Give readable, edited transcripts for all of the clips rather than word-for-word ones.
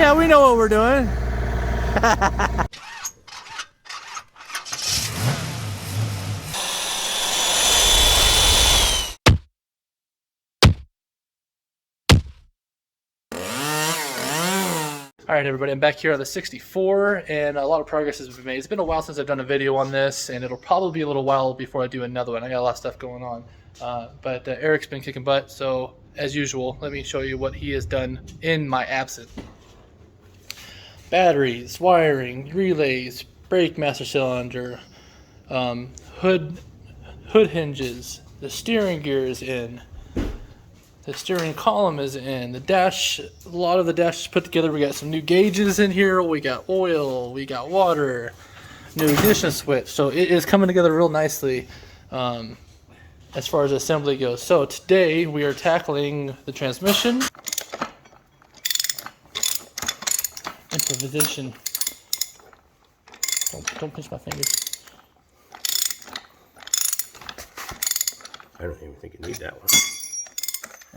Yeah, we know what we're doing. All right, everybody, I'm back here on the 64, and a lot of progress has been made. It's been a while since I've done a video on this, and it'll probably be a little while before I do another one. I got a lot of stuff going on, but Eric's been kicking butt, so as usual, let me show you what he has done in my absence. Batteries, wiring, relays, brake master cylinder, hood hinges, the steering gear is in. The steering column is in. The dash, a lot of the dash is put together. We got some new gauges in here. We got oil. We got water. New ignition switch. So it is coming together real nicely as far as assembly goes. So today we are tackling the transmission. Improvisation. Don't pinch my fingers. I don't even think you need that one.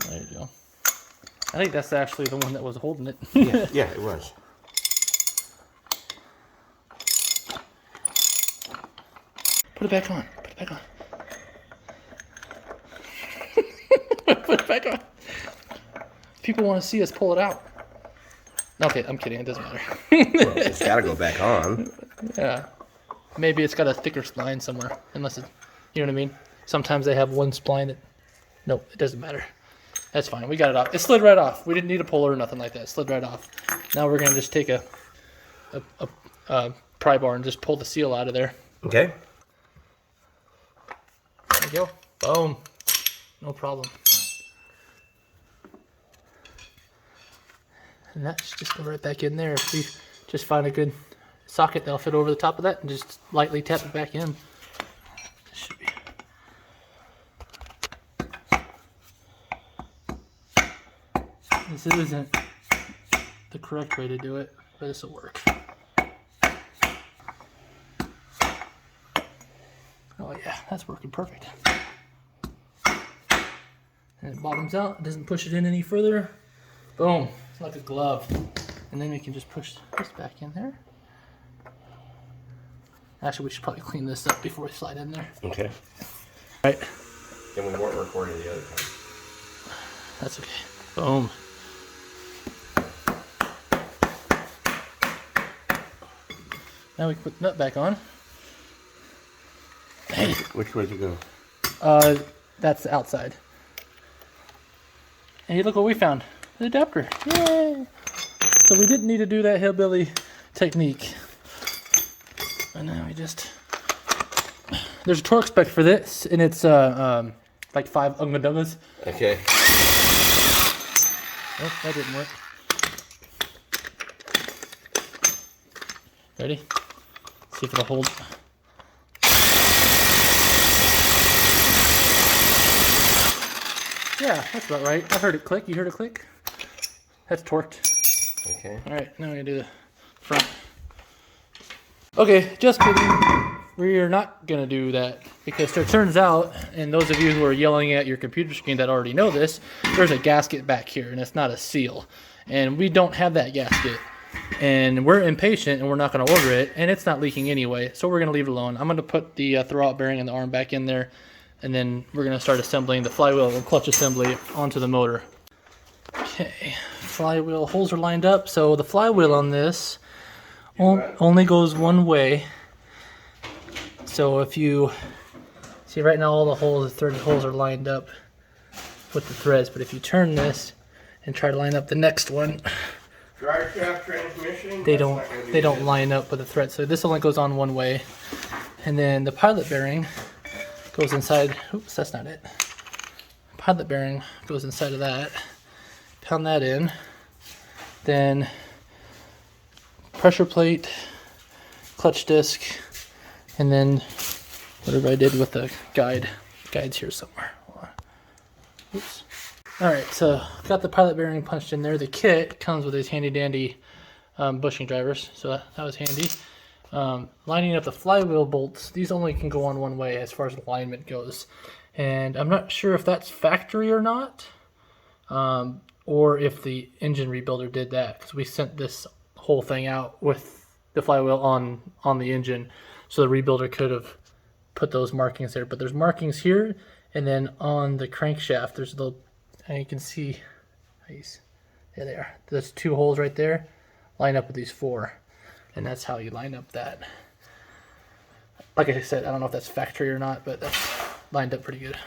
There you go. I think that's actually the one that was holding it. Yeah, it was. Put it back on. Put it back on. Put it back on. People want to see us pull it out. Okay, I'm kidding. It doesn't matter. Well, it's got to go back on. Yeah. Maybe it's got a thicker spline somewhere. Unless it, you know what I mean? Sometimes they have one spline that... Nope, it doesn't matter. That's fine. We got it off. It slid right off. We didn't need a puller or nothing like that. It slid right off. Now we're going to just take a pry bar and just pull the seal out of there. Okay. There you go. Boom. No problem. And that should just go right back in there. If we just find a good socket that'll fit over the top of that and just lightly tap it back in. This should be... This isn't the correct way to do it, but this will work. Oh yeah, that's working perfect. And it bottoms out, it doesn't push it in any further. Boom, it's like a glove. And then we can just push this back in there. Actually, we should probably clean this up before we slide in there. Okay. Right. Then we weren't recording the other time. That's okay. Boom. Now we can put the nut back on. Hey. Which way to go? That's the outside. Hey, look what we found. The adapter. Yay! So we didn't need to do that hillbilly technique. And now we just... There's a torque spec for this, and it's like 5 ungadungas. Okay. Oh, that didn't work. Ready? See if it'll hold. Yeah, that's about right. I heard it click. You heard it click? That's torqued. Okay. Alright, now we're going to do the front. Okay, just kidding. We're not going to do that because it turns out, and those of you who are yelling at your computer screen that already know this, there's a gasket back here and it's not a seal. And we don't have that gasket. And we're impatient and we're not going to order it, and it's not leaking anyway, so we're going to leave it alone. I'm going to put the throwout bearing and the arm back in there, and then we're going to start assembling the flywheel and clutch assembly onto the motor. Okay, flywheel holes are lined up, so the flywheel on this only goes one way. So if you see right now, all the holes, the threaded holes are lined up with the threads, but if you turn this and try to line up the next one, Drive shaft transmission. they don't line up with the thread. So this only goes on one way, and then the pilot bearing goes inside. Oops, that's not it. Pilot bearing goes inside of that. Pound that in. Then pressure plate, clutch disc, and then whatever I did with the guides here somewhere. Hold on. Oops. Alright, so got the pilot bearing punched in there. The kit comes with these handy dandy bushing drivers, so that was handy. Lining up the flywheel bolts, these only can go on one way as far as alignment goes. And I'm not sure if that's factory or not. or if the engine rebuilder did that, because we sent this whole thing out with the flywheel on the engine, so the rebuilder could have put those markings there. But there's markings here, and then on the crankshaft there's the, and you can see these, yeah, they are. There's 2 holes right there, line up with these 4, and that's how you line up that. Like I said, I don't know if that's factory or not, but that's lined up pretty good.